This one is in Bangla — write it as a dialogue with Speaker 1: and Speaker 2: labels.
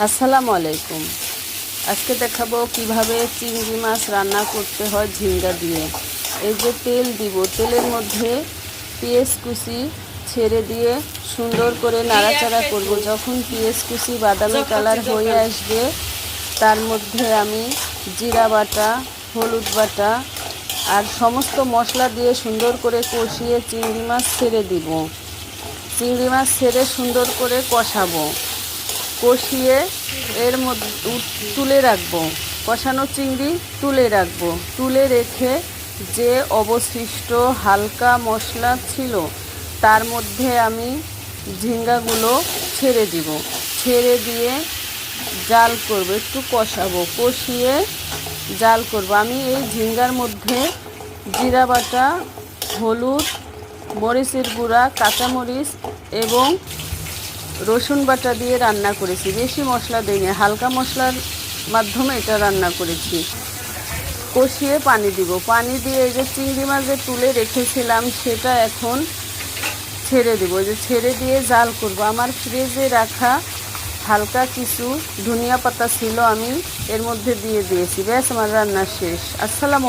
Speaker 1: আসসালামু আলাইকুম। আজকে দেখাবো কিভাবে চিংড়ি মাছ রান্না করতে হয় ঝিঙ্গা দিয়ে। এই যে তেল দিব, তেলের মধ্যে পেঁয়াজ কুচি ছেড়ে দিয়ে সুন্দর করে নাড়াচাড়া করব। যখন পেঁয়াজ কুচি বাদামি কালার হয়ে আসবে তার মধ্যে আমি জিরা বাটা, হলুদ বাটা আর সমস্ত মশলা দিয়ে সুন্দর করে কষিয়ে চিংড়ি মাছ ছেড়ে দিব। চিংড়ি মাছ ছেড়ে সুন্দর করে কষাবো, কষিয়ে এর মধ্যে তুলে রাখবো। কষানো চিংড়ি তুলে রাখবো, তুলে রেখে যে অবশিষ্ট হালকা মশলা ছিল তার মধ্যে আমি ঝিঙ্গাগুলো ছেড়ে দিব। ছেড়ে দিয়ে জাল করব, একটু কষাবো, কষিয়ে জাল করব। আমি এই ঝিঙ্গার মধ্যে জিরা বাটা, হলুদ, মরিচের গুঁড়া, কাঁচামরিচ এবং রসুন বাটা দিয়ে রান্না করেছি। বেশি মশলা দিইনি, হালকা মশলার মাধ্যমে এটা রান্না করেছি। কষিয়ে পানি দিব, পানি দিয়ে এই যে চিংড়ি মাছ যে তুলে রেখেছিলাম সেটা এখন ছেড়ে দেবো। যে ছেড়ে দিয়ে জাল করব। আমার ফ্রিজে রাখা হালকা কিছু ধনিয়া পাতা ছিল, আমি এর মধ্যে দিয়ে দিয়েছি। ব্যাস, আমার রান্না শেষ। আসসালামু